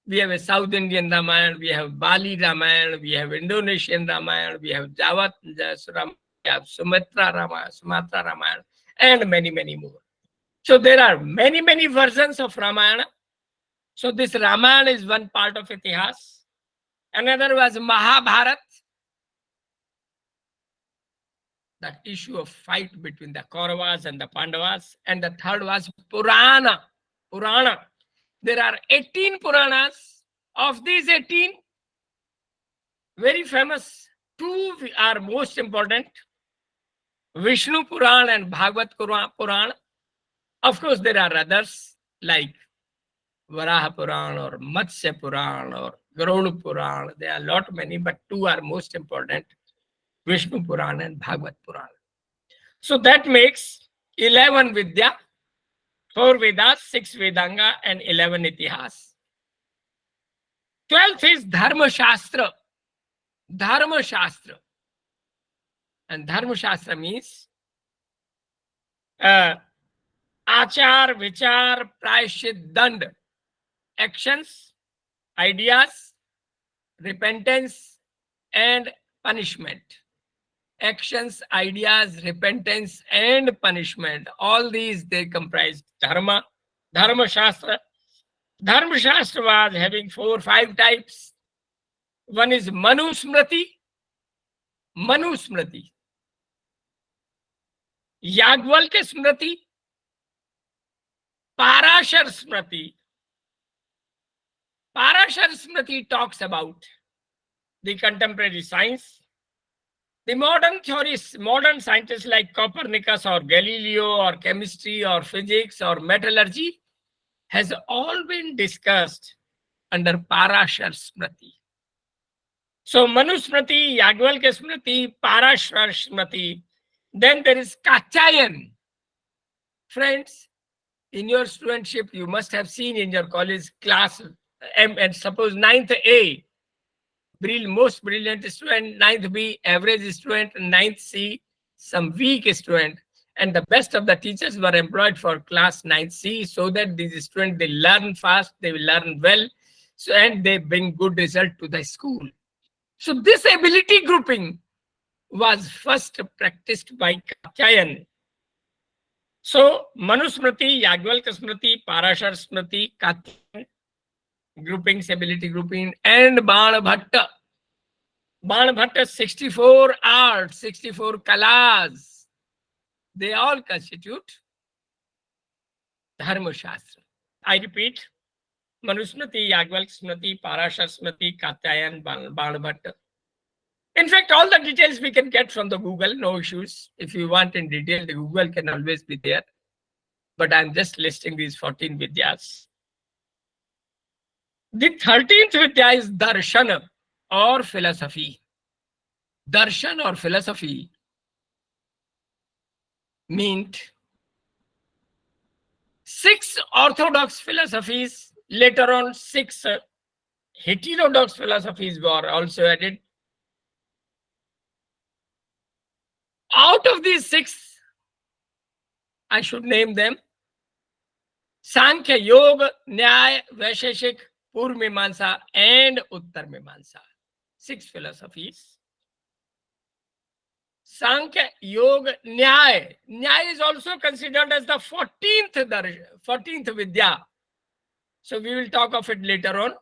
[SPEAKER 2] We have a South Indian Ramayana, we have Bali Ramayana, we have Indonesian Ramayana, we have Java Ramayana, we have Sumatra Ramayana, and many, many more. So there are many, many versions of Ramayana. So this Ramayana is one part of Itihas. Another was Mahabharata, the issue of fight between the Kauravas and the Pandavas. And the third was Purana. There are 18 Puranas. Of these 18, very famous, 2 are most important: Vishnu Puran and Bhagavad Puran. Of course, there are others like Varaha Puran or Matsya Puran or Garuda Puran. There are a lot many, but 2 are most important: Vishnu Puran and Bhagavad Puran. So that makes 11 Vidya, 4 Vedas, 6 Vedanga, and 11 Itihas. 12th is Dharma Shastra. Dharma Shastra. And Dharma Shastra means Achar, Vichar, Prayashit, Dand. Actions, ideas, repentance, and punishment. actions, ideas, repentance, and punishment. All these, they comprise dharma, dharma shastra. Dharma shastra was having 4 or 5 types. One is manusmriti, manusmriti. Yagvalkya smriti, parashar smriti. Parashar smriti talks about the contemporary science. The modern theorists, modern scientists like Copernicus or Galileo or chemistry or physics or metallurgy has all been discussed under Parashar Smriti. So Manusmriti, Yagvalkya Smriti, Parashar Smriti. Then there is Kachayan. Friends, in your studentship, you must have seen in your college class M and suppose 9th A, most brilliant student, 9th B, average student, 9th C, some weak student. And the best of the teachers were employed for class 9th C so that these students, they learn fast, they will learn well, so and they bring good result to the school. So this ability grouping was first practiced by Kachayan. So Manusmriti, Yagvalkya Smriti, Parashar Smriti, Kachayan groupings, ability grouping, and Banabhatta. Banabhatta, 64 arts, 64 kalas. They all constitute Dharma Shastra. I repeat, Manusmriti, Yagvalkya Smriti, Parashar Smriti, Kachayan, Banabhatta. In fact, all the details we can get from the Google, no issues. If you want in detail, the Google can always be there. But I'm just listing these 14 Vidyas. The 13th Vidya is Darshan or philosophy. Darshan or philosophy meant 6 orthodox philosophies. Later on, 6 heterodox philosophies were also added. Out of these 6, I should name them: Sankhya, Yoga, Nyaya, Vaisheshik, Purva Mimamsa, and Uttar Mimamsa. 6 philosophies. Sankhya, Yoga, Nyaya. Nyaya is also considered as the 14th Vidya. So we will talk of it later on.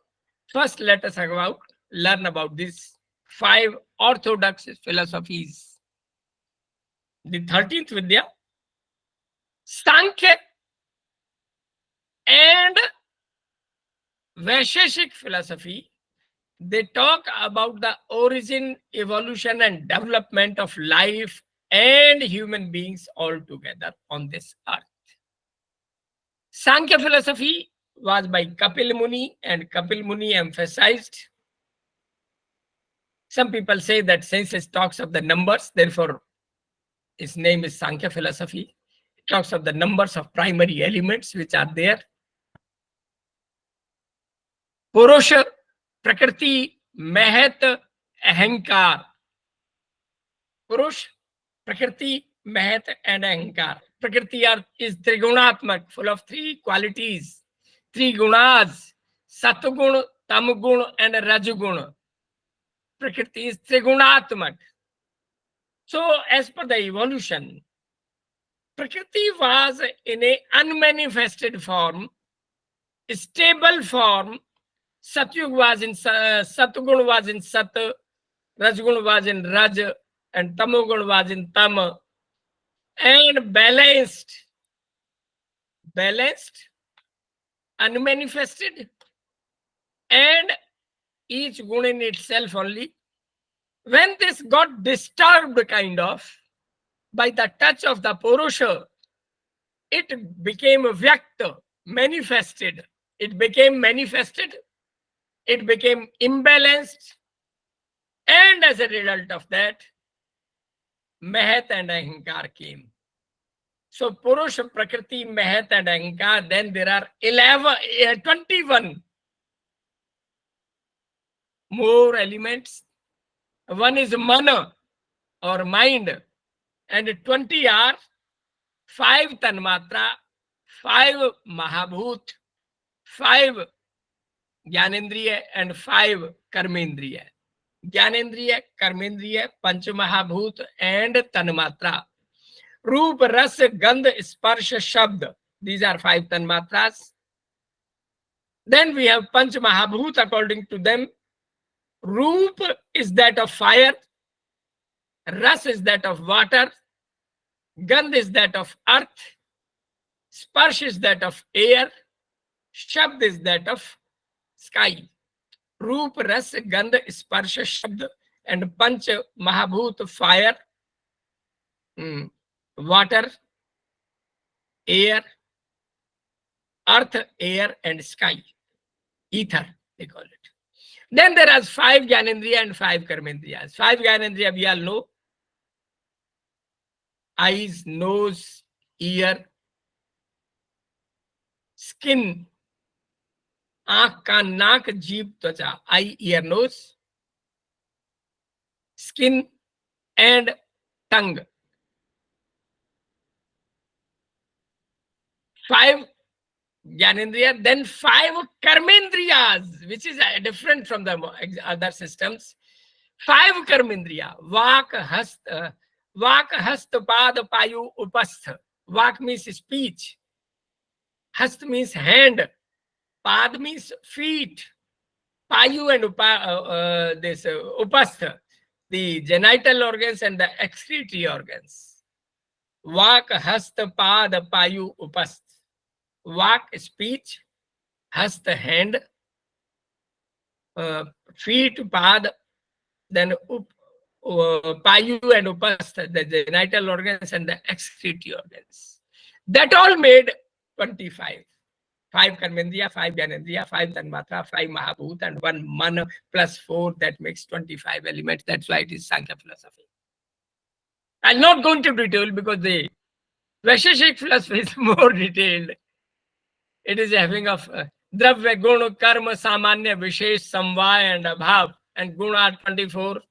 [SPEAKER 2] First, let us learn about these 5 orthodox philosophies. The 13th Vidya, Sankhya and Vaisheshik philosophy, they talk about the origin, evolution, and development of life and human beings all together on this earth. Sankhya philosophy was by Kapil Muni, and Kapil Muni emphasized, some people say that since it talks of the numbers, therefore its name is Sankhya philosophy. It talks of the numbers of primary elements which are there. Purusha, Prakriti, Mahat, Ahankar. Purush, Prakriti, Mahat, and Ahankar. Prakriti is Trigunatmak, full of 3 qualities, 3 gunas: Satgun, Tamgun, and Rajagun. Prakriti is Trigunatmak. So, as per the evolution, Prakriti was in a unmanifested form, stable form. Satyug was in Satgun was in Sat, Rajgun was in Raj, and Tamogun was in Tam. And balanced, unmanifested, and each gun in itself only. When this got disturbed kind of by the touch of the Purusha, it became Vyakta, manifested. It became manifested, it became imbalanced, and as a result of that, Mahat and Ahankar came. So Purusha, Prakriti, Mahat, and Ahankar, then there are 21 more elements. One is Mana or mind, and 20 are 5 Tanmatra, 5 Mahabhut, 5 Jnanendriya, and 5 Karmendriya. Gyanendriya, Karmendriya, Panchamahabhut, and Tanmatra. Roop, Ras, Gandh, Sparsha, Shabd. These are 5 Tanmatras. Then we have Panchamahabhut according to them. Roop is that of fire. Ras is that of water. Gandh is that of earth. Sparsh is that of air. Shabd is that of sky. Roop, Ras, Gandh, Sparsha, Shabd, and Panch Mahabhut, fire, water, air, earth, air, and sky. Ether, they call it. Then there are 5 Gyanendriya and 5 Karmendriyas. 5 Gyanendriya we all know. Eyes, nose, ear, skin, आंख, कान, नाक, जीभ, त्वचा. Eye, ear, nose, skin, and tongue. 5 Gyanendriya, then 5 Karmendriyas, which is different from the other systems. 5 Karmendriya, Vak, Hast, Pad, Payu, Upastha. Vak means speech. Hast means hand. Pad means feet. Payu and Upastha, the genital organs and the excretory organs. Vak, Hast, Pad, Payu, Upastha. Vak, speech. Hast, hand. Feet, Pad. Then Payu and Upastha, the genital organs and the excretory organs. That all made 25. 5 Karmendriya, 5 Gyanendriya, 5 Tanmatra, 5 Mahabhut, and 1 Man plus 4. That makes 25 elements. That's why it is Sankhya philosophy. I'm not going to detail because the Vaisheshik philosophy is more detailed. It is having of Dravya, Guna, Karma, Samanya, Vishesh, Samvaya, and Abhav. And Guna are 24.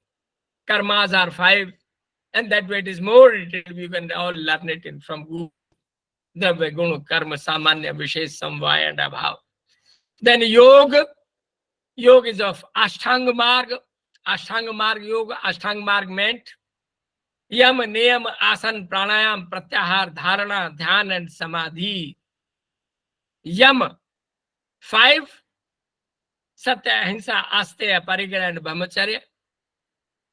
[SPEAKER 2] Karmas are 5. And that way it is more detailed. You can all learn it from Guru. Dravya, Guna, Karma, Samanya, Vishesh, Samvaya, and Abhav. Then Yoga. Yoga is of Ashtanga Marg. Ashtanga Marg Yoga. Ashtanga Marg meant Yam, Niyam, Asan, Pranayam, Pratyahar, Dharana, Dhyan, and Samadhi. Yam, 5. Satya, Ahimsa, Asteya, Parigraha, and Brahmacharya.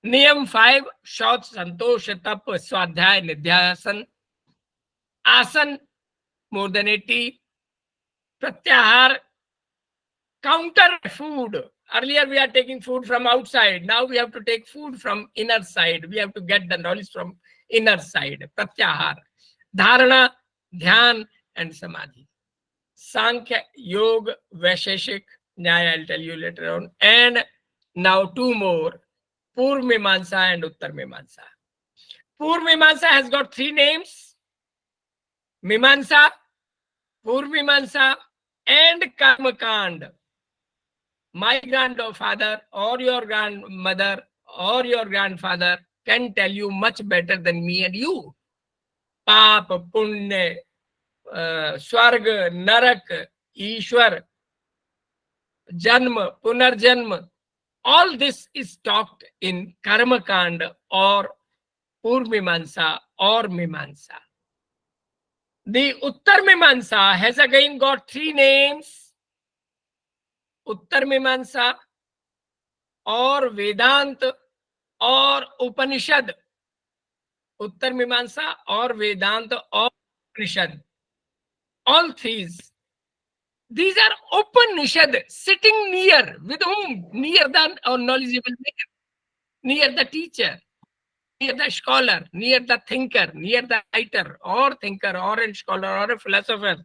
[SPEAKER 2] Niyam 5. Shauch, Santosh, Tap, Swadhyay, Nidhyasan. Asan, more than 80. Pratyahar, counter food. Earlier we are taking food from outside. Now we have to take food from inner side. We have to get the knowledge from inner side. Pratyahar. Dharana, Dhyan, and Samadhi. Sankhya, Yoga, Vaisheshik, Nyaya, I'll tell you later on. And now 2 more. Purv Mimamsa and Uttar Mimamsa. Purv Mimamsa has got 3 names. Mimamsa, Purv Mimamsa, and Karma Kand. My grandfather or your grandmother or your grandfather can tell you much better than me and you. Papa, Punya, Swarga, Narak, Ishwar, Janma, Punarjanma. All this is talked in Karma Kand or Purvimamsa or Mimamsa. The Uttar Mimamsa has again got 3 names. Uttar Mimamsa or Vedanta or Upanishad. Uttar Mimamsa or Vedanta or Upanishad. All 3s. These are Upanishad sitting near. With whom? Near the knowledgeable man, near the teacher, near the scholar, near the thinker, near the writer or thinker or a scholar or a philosopher.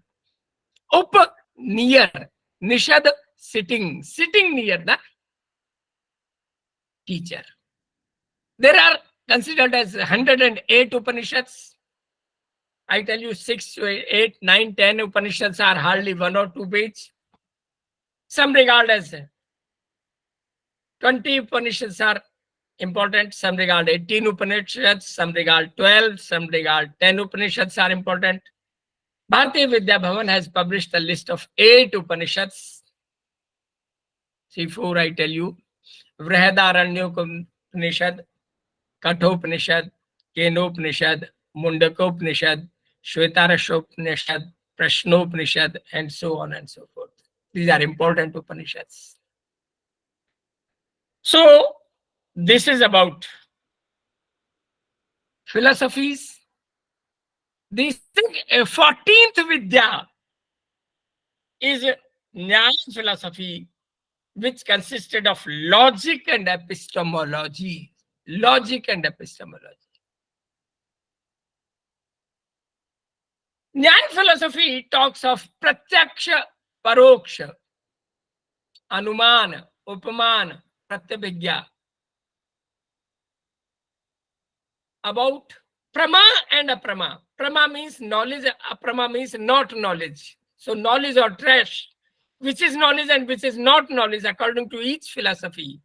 [SPEAKER 2] Near. Nishad, sitting near the teacher. There are considered as 108 Upanishads. I tell you 6, 8, 9, 10 Upanishads are hardly 1 or 2 pages. Some regard as 20 Upanishads are important. Some regard 18 Upanishads. Some regard 12. Some regard 10 Upanishads are important. Bharatiya Vidya Bhavan has published a list of 8 Upanishads. See, 4 I tell you. Vrihadaranyupanishad, Kathopanishad, Kenopanishad, Mundakopanishad, Shvetarashopnishad, Prashnopanishad, and so on and so forth. These are important Upanishads. So, this is about philosophies. The 14th Vidya is Nyaya philosophy, which consisted of logic and epistemology. Logic and epistemology. Nyaya philosophy talks of pratyaksha, paroksha, anuman, upaman, pratyabhigya, about prama and aprama. Prama means knowledge, aprama means not knowledge. So knowledge or trash, which is knowledge and which is not knowledge according to each philosophy.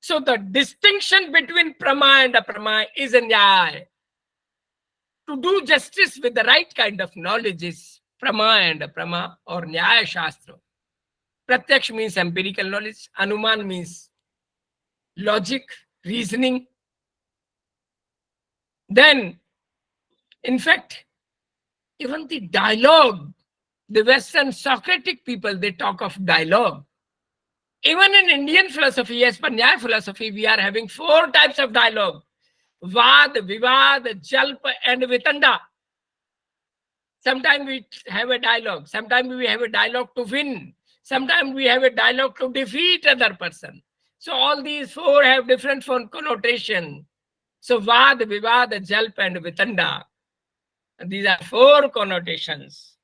[SPEAKER 2] So the distinction between prama and aprama is a nyaya. To do justice with the right kind of knowledge is prama and aprama or nyaya shastra. Pratyaksh means empirical knowledge. Anuman means logic, reasoning. Then, in fact, even the dialogue, the Western Socratic people, they talk of dialogue. Even in Indian philosophy, as per Nyaya philosophy, we are having 4 types of dialogue. Vad, Vivad, Jalpa, and Vitanda. Sometimes we have a dialogue. Sometimes we have a dialogue to win. Sometimes we have a dialogue to defeat other person. So all these 4 have different connotation. So Vad, Vivad, Jalpa, and Vitanda. These are 4 connotations,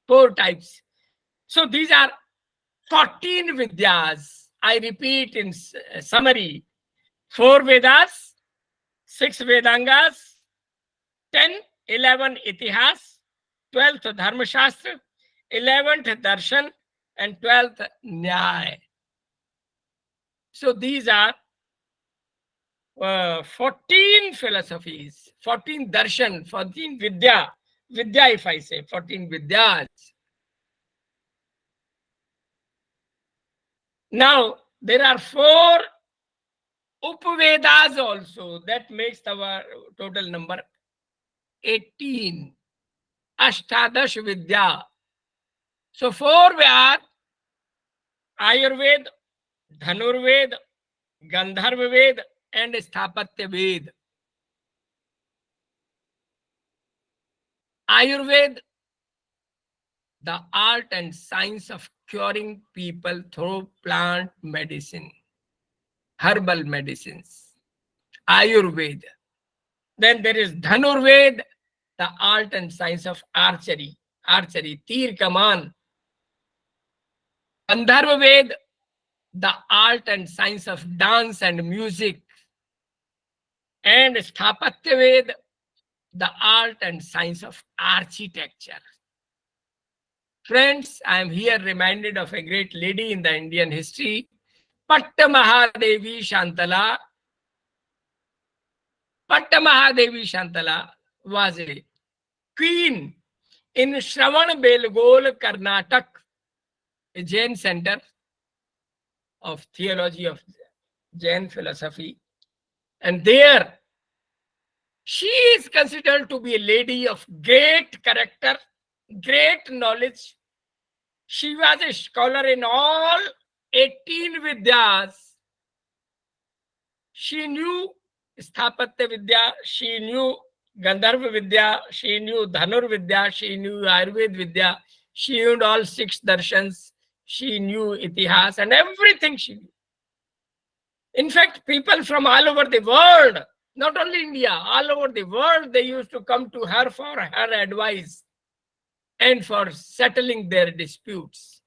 [SPEAKER 2] 4 types. So these are 14 Vidyas. I repeat in summary. 4 Vedas, 6 Vedangas, 10, 11 Itihas, 12th Dharma Shastra, 11th Darshan, and 12th Nyaya. So these are 14 philosophies, 14 darshan, 14 vidya. Vidya, if I say 14 vidyas. Now, there are 4 Upavedas also. That makes our total number 18. Ashtadash Vidya. So 4 are Ayurveda, Dhanurveda, Gandharva Veda, and Sthapatya Veda. Ayurveda, the art and science of curing people through plant medicine, herbal medicines. Ayurveda. Then there is Dhanurveda, the art and science of archery, Tir Kaman. Gandharva Veda, the art and science of dance and music. And Sthapatya Veda, the art and science of architecture. Friends, I am here reminded of a great lady in the Indian history, Patta Mahadevi Shantala. Patta Mahadevi Shantala was a queen in Shravan Belgol, Karnataka, a Jain center of theology of Jain philosophy. And there, she is considered to be a lady of great character, great knowledge. She was a scholar in all 18 Vidyas. She knew Sthapatya Vidya, she knew Gandharva Vidya, she knew Dhanur Vidya, she knew Ayurveda Vidya, she knew all 6 darshans, she knew Itihas and everything she knew. In fact, people from all over the world, not only India, all over the world, they used to come to her for her advice and for settling their disputes.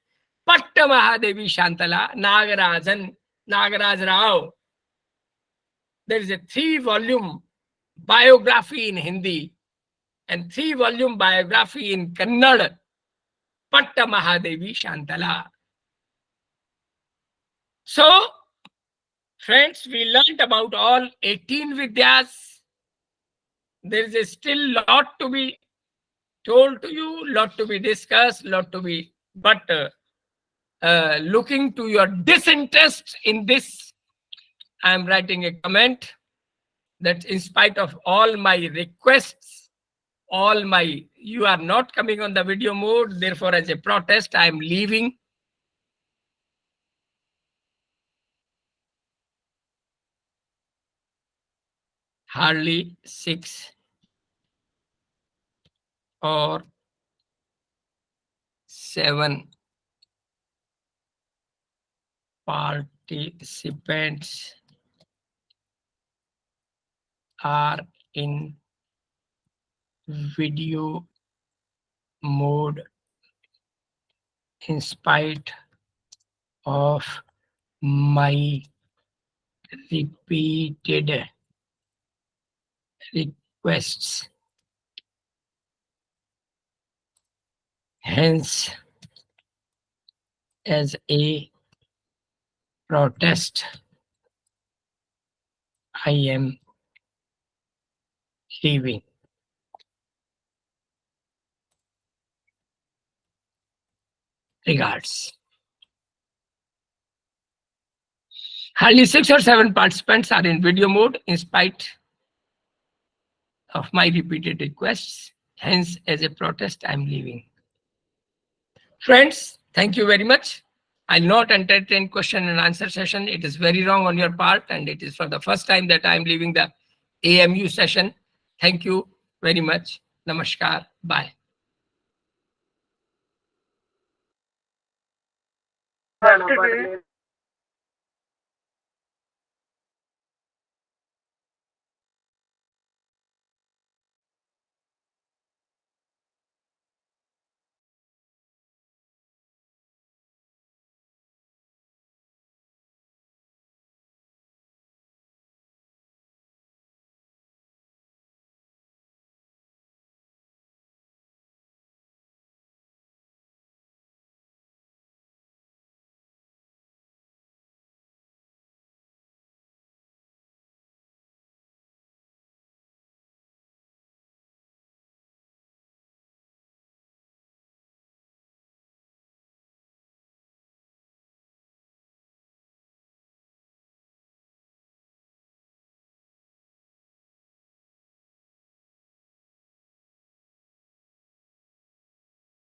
[SPEAKER 2] Patta Mahadevi Shantala, Nagaraj Rao. There is a 3-volume biography in Hindi and 3-volume biography in Kannada. Patta Mahadevi Shantala. So, friends, we learned about all 18 Vidyas. There is a still lot to be told to you, lot to be discussed, lot to be, but looking to your disinterest in this I am writing a comment that in spite of all my requests, you are not coming on the video mode. Therefore, as a protest, I am leaving. Hardly 6 or 7 participants are in video mode in spite of my repeated requests. Hence, as a protest, I am leaving. Regards. Hardly 6 or 7 participants are in video mode in spite of my repeated requests. Hence, as a protest, I am leaving. Friends, thank you very much. I'll not entertain question and answer session. It is very wrong on your part, and it is for the first time that I am leaving the AMU session. Thank you very much. Namaskar. Bye.